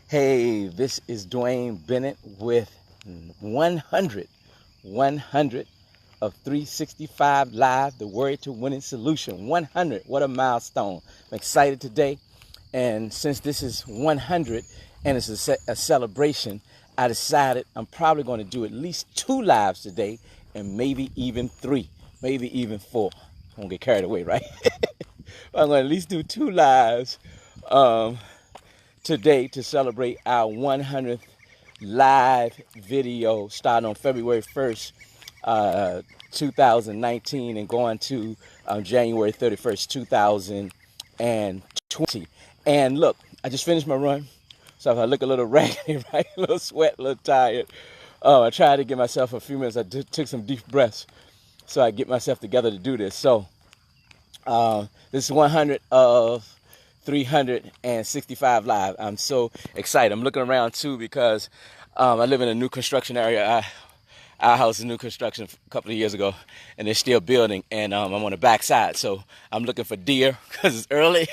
Hey, this is Dwayne Bennett with 100 of 365 Live, the Word to Winning Solution. 100, what a milestone. I'm excited today. And since this is 100 and it's a celebration, I decided I'm probably going to do at least 2 lives today and maybe even 3, maybe even 4. I won't get carried away, right? I'm going to at least do 2 lives today to celebrate our 100th live video starting on February 1st, 2019 and going to January 31st, 2020. And look, I just finished my run. So if I look a little raggedy, right, a little sweat, a little tired, I tried to give myself a few minutes. I took some deep breaths so I get myself together to do this. So this is 100 of 365 Live. I'm so excited. I'm looking around too because I live in a new construction area. Our house is new construction a couple of years ago, and they're still building, and I'm on the back side, so I'm looking for deer because it's early.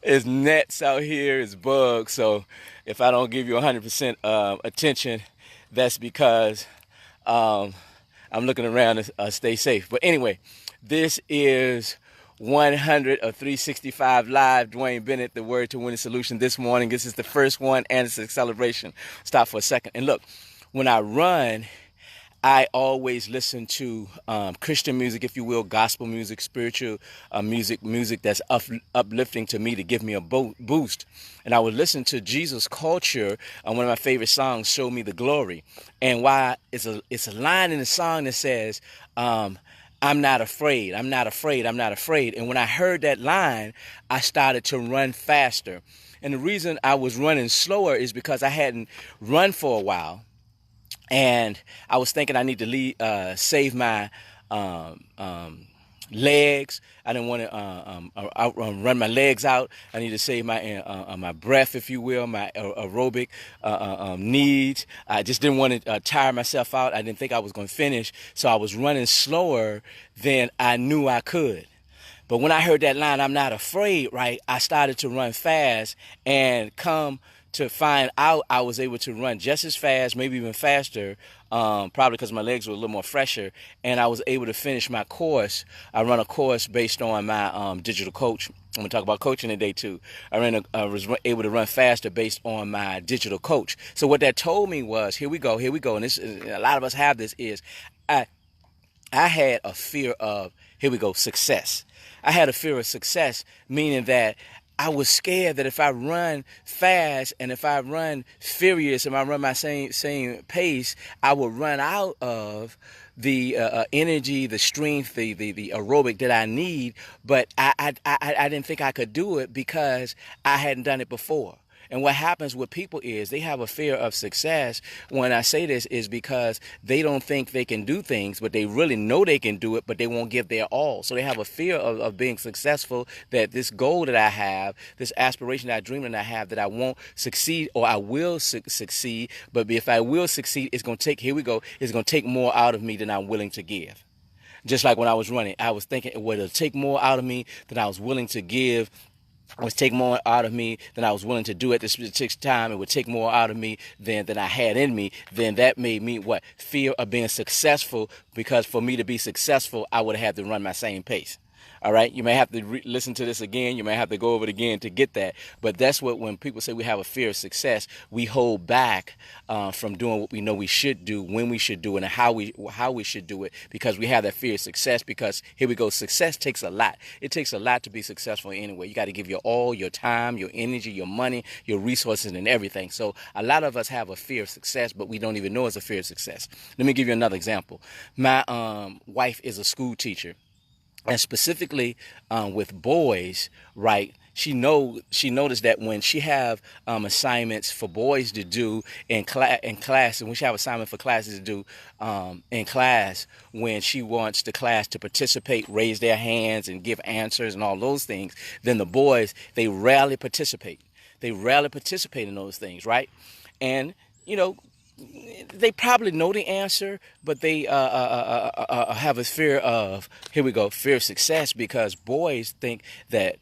It's nets out here, it's bugs, so if I don't give you 100% attention, that's because I'm looking around to stay safe. But anyway, this is 100 of 365 Live. Dwayne Bennett, the Word to Winning Solution. This morning, this is the first one, and it's a celebration. Stop for a second. And look, when I run, I always listen to Christian music, if you will, gospel music, spiritual music that's uplifting to me to give me a boost. And I would listen to Jesus Culture, one of my favorite songs, Show Me the Glory. And why it's a line in the song that says, I'm not afraid, I'm not afraid, I'm not afraid. And when I heard that line, I started to run faster. And the reason I was running slower is because I hadn't run for a while. And I was thinking I need to save my legs. I didn't want to run my legs out. I need to save my breath, if you will, my aerobic needs. I just didn't want to tire myself out. I didn't think I was going to finish. So I was running slower than I knew I could. But when I heard that line, I'm not afraid, right, I started to run fast and come to find out I was able to run just as fast, maybe even faster, probably because my legs were a little more fresher, and I was able to finish my course. I run a course based on my digital coach. I'm going to talk about coaching today, too. I was able to run faster based on my digital coach. So what that told me was, here we go, and this a lot of us have this, is I had a fear of, here we go, success. I had a fear of success, meaning that I was scared that if I run fast and if I run furious and I run my same pace, I would run out of the energy, the strength, the aerobic that I need. But I didn't think I could do it because I hadn't done it before. And what happens with people is they have a fear of success. When I say this is because they don't think they can do things, but they really know they can do it, but they won't give their all. So they have a fear of being successful, that this goal that I have, this aspiration, that dream that I have, that I won't succeed, or I will succeed. But if I will succeed, it's going to take, here we go, it's going to take more out of me than I'm willing to give. Just like when I was running, I was thinking, well, it'll take more out of me than I was willing to give. It would take more out of me than I was willing to do at this specific time. It would take more out of me than I had in me. Then that made me what? Fear of being successful, because for me to be successful, I would have to run my same pace. All right, you may have to listen to this again. You may have to go over it again to get that. But that's what, when people say we have a fear of success, we hold back from doing what we know we should do, when we should do it, and how we should do it, because we have that fear of success. Because here we go, success takes a lot. It takes a lot to be successful anyway. You got to give your all, your time, your energy, your money, your resources, and everything. So a lot of us have a fear of success, but we don't even know it's a fear of success. Let me give you another example. My wife is a school teacher. And specifically with boys, right, she noticed that when she have assignments for boys to do in class, and when she have assignment for classes to do in class, when she wants the class to participate, raise their hands and give answers and all those things, then the boys, they rarely participate. They rarely participate in those things, right? And, you know, they probably know the answer, but they have a fear of, here we go, fear of success, because boys think that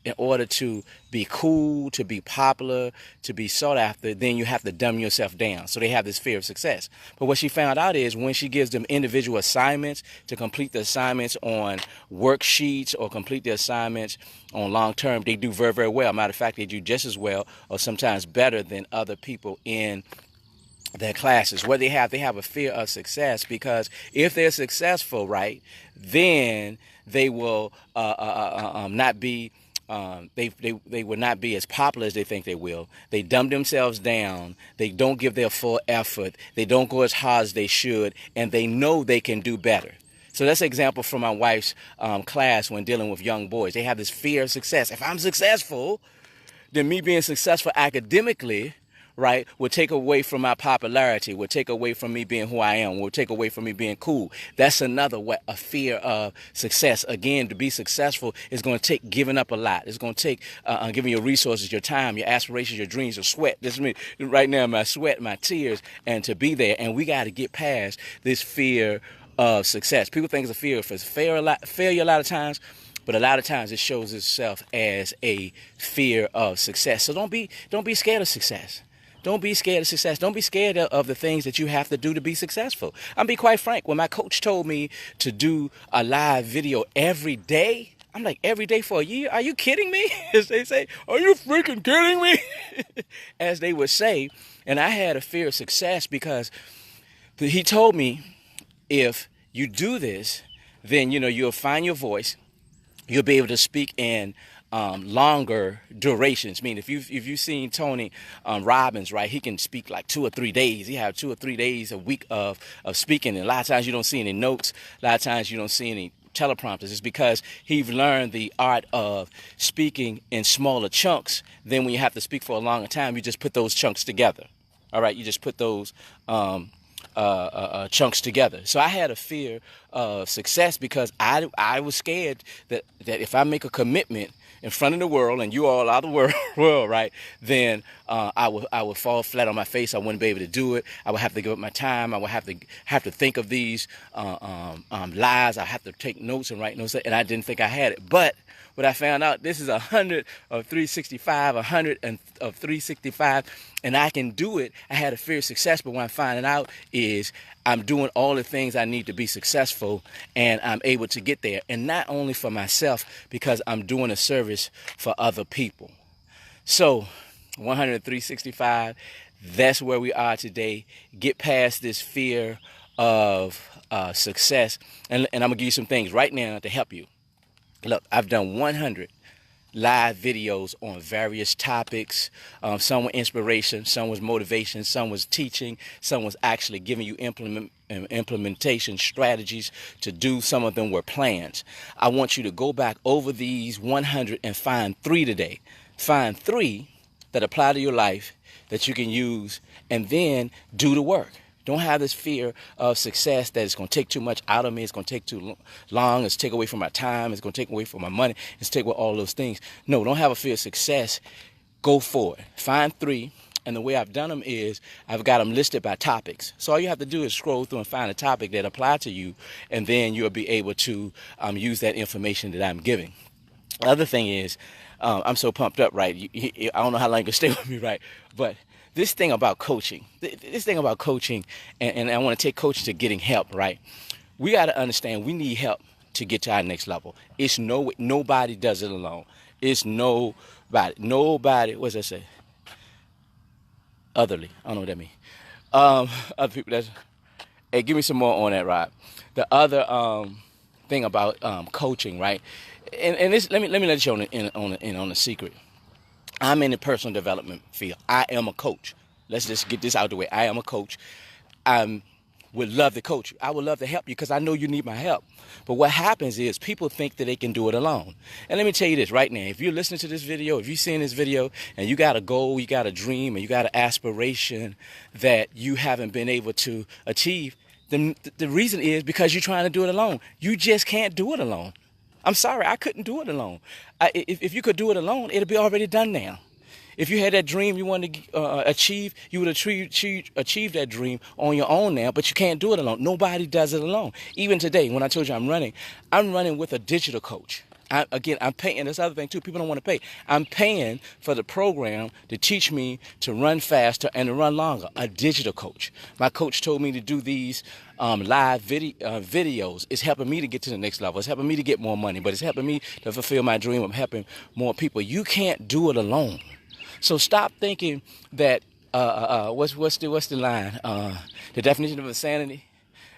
in order to be cool, to be popular, to be sought after, then you have to dumb yourself down. So they have this fear of success. But what she found out is when she gives them individual assignments to complete the assignments on worksheets or complete the assignments on long term, they do very, very well. Matter of fact, they do just as well or sometimes better than other people in their classes. What they have a fear of success, because if they're successful, right, then they will not be they will not be as popular as they think they will. They dumb themselves down. They don't give their full effort. They don't go as hard as they should, and they know they can do better. So that's an example from my wife's class when dealing with young boys. They have this fear of success. If I'm successful, then me being successful academically, right, will take away from my popularity, will take away from me being who I am, will take away from me being cool. That's another way, a fear of success. Again, to be successful is going to take giving up a lot. It's going to take giving your resources, your time, your aspirations, your dreams, your sweat. This is me right now, my sweat, my tears, and to be there. And we got to get past this fear of success. People think it's a fear of failure a lot of times, but a lot of times it shows itself as a fear of success. So don't be scared of success. Don't be scared of success. Don't be scared of the things that you have to do to be successful. I'll be quite frank. When my coach told me to do a live video every day, I'm like, every day for a year? Are you kidding me? As they say, are you freaking kidding me? As they would say. And I had a fear of success because he told me, if you do this, then, you'll find your voice. You'll be able to speak in longer durations. I mean, if you've seen Tony Robbins, right, he can speak like 2 or 3 days. He have 2 or 3 days a week of speaking. And a lot of times you don't see any notes. A lot of times you don't see any teleprompters. It's because he's learned the art of speaking in smaller chunks. Then when you have to speak for a longer time, you just put those chunks together. All right, you just put those chunks together. So I had a fear of success because I was scared that if I make a commitment in front of the world, and you all are the world, right, then I would fall flat on my face. I wouldn't be able to do it. I would have to give up my time. I would have to think of these lies. I have to take notes and write notes, and I didn't think I had it. But what I found out, this is 100 of 365, 100 of 365, and I can do it. I had a fear of success, but what I'm finding out is I'm doing all the things I need to be successful, and I'm able to get there. And not only for myself, because I'm doing a service for other people. So 100 365, that's where we are today. Get past this fear of success, and I'm going to give you some things right now to help you. Look, I've done 100 live videos on various topics. Some were inspiration, some was motivation, some was teaching, some was actually giving you implementation strategies to do. Some of them were plans. I want you to go back over these 100 and find 3 today. Find 3 that apply to your life that you can use, and then do the work. Don't have this fear of success that it's going to take too much out of me. It's going to take too long. It's take away from my time. It's going to take away from my money. It's take away all those things. No, don't have a fear of success. Go for it. Find 3. And the way I've done them is I've got them listed by topics. So all you have to do is scroll through and find a topic that applies to you. And then you'll be able to use that information that I'm giving. The other thing is, I'm so pumped up, right? I don't know how long you can stay with me, right? But this thing about coaching, and I want to take coaching to getting help, right? We got to understand we need help to get to our next level. It's nobody does it alone. It's nobody, what's that say? Otherly. I don't know what that means. Other people, hey, give me some more on that, Rob. The other thing about coaching, right? And this, let me let you on a secret. I'm in the personal development field. I am a coach. Let's just get this out of the way. I am a coach. I would love to coach you. I would love to help you because I know you need my help. But what happens is people think that they can do it alone. And let me tell you this right now. If you're listening to this video, if you're seeing this video and you got a goal, you got a dream, and you got an aspiration that you haven't been able to achieve, then the reason is because you're trying to do it alone. You just can't do it alone. I'm sorry, I couldn't do it alone. If you could do it alone, it'd be already done now. If you had that dream you wanted to achieve, you would achieve that dream on your own now, but you can't do it alone. Nobody does it alone. Even today, when I told you I'm running with a digital coach. I'm paying. This other thing too. People don't want to pay. I'm paying for the program to teach me to run faster and to run longer. A digital coach. My coach told me to do these live videos. It's helping me to get to the next level. It's helping me to get more money. But it's helping me to fulfill my dream of helping more people. You can't do it alone. So stop thinking that. What's the line? The definition of insanity: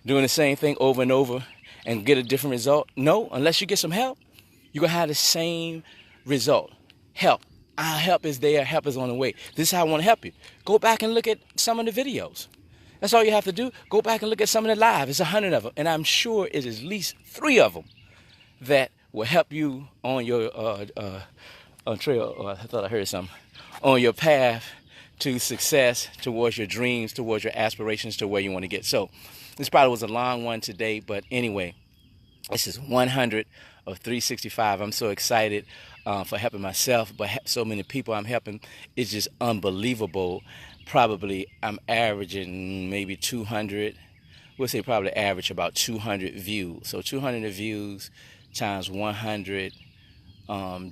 doing the same thing over and over and get a different result. No, unless you get some help, you're going to have the same result. Help. Our help is there. Help is on the way. This is how I want to help you. Go back and look at some of the videos. That's all you have to do. Go back and look at some of the live. It's 100 of them. And I'm sure it is at least 3 of them that will help you on your trail. I thought I heard something. On your path to success, towards your dreams, towards your aspirations, to where you want to get. So this probably was a long one today. But anyway, this is 100 of 365. I'm so excited for helping myself, but so many people I'm helping. It's just unbelievable. Probably I'm averaging maybe 200. We'll say probably average about 200 views. So 200 views times 100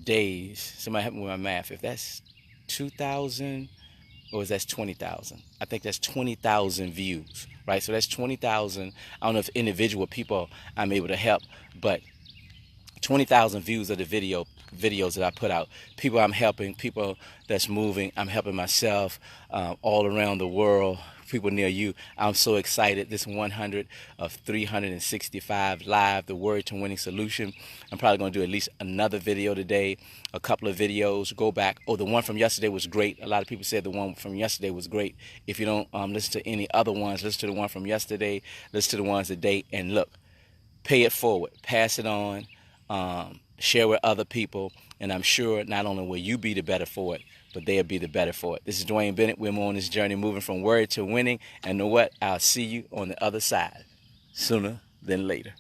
days. Somebody help me with my math. If that's 2,000, or is that 20,000? I think that's 20,000 views, right? So that's 20,000. I don't know if individual people I'm able to help, but 20,000 views of the videos that I put out. People I'm helping, people that's moving. I'm helping myself all around the world, people near you. I'm so excited. This 100 of 365 live, the Word to Winning solution. I'm probably going to do at least another video today, a couple of videos. Go back. Oh, the one from yesterday was great. A lot of people said the one from yesterday was great. If you don't listen to any other ones, listen to the one from yesterday, listen to the ones today, and look, pay it forward, pass it on. Share with other people, and I'm sure not only will you be the better for it, but they'll be the better for it. This is Dwayne Bennett. We're on this journey moving from word to winning, and know what? I'll see you on the other side sooner than later.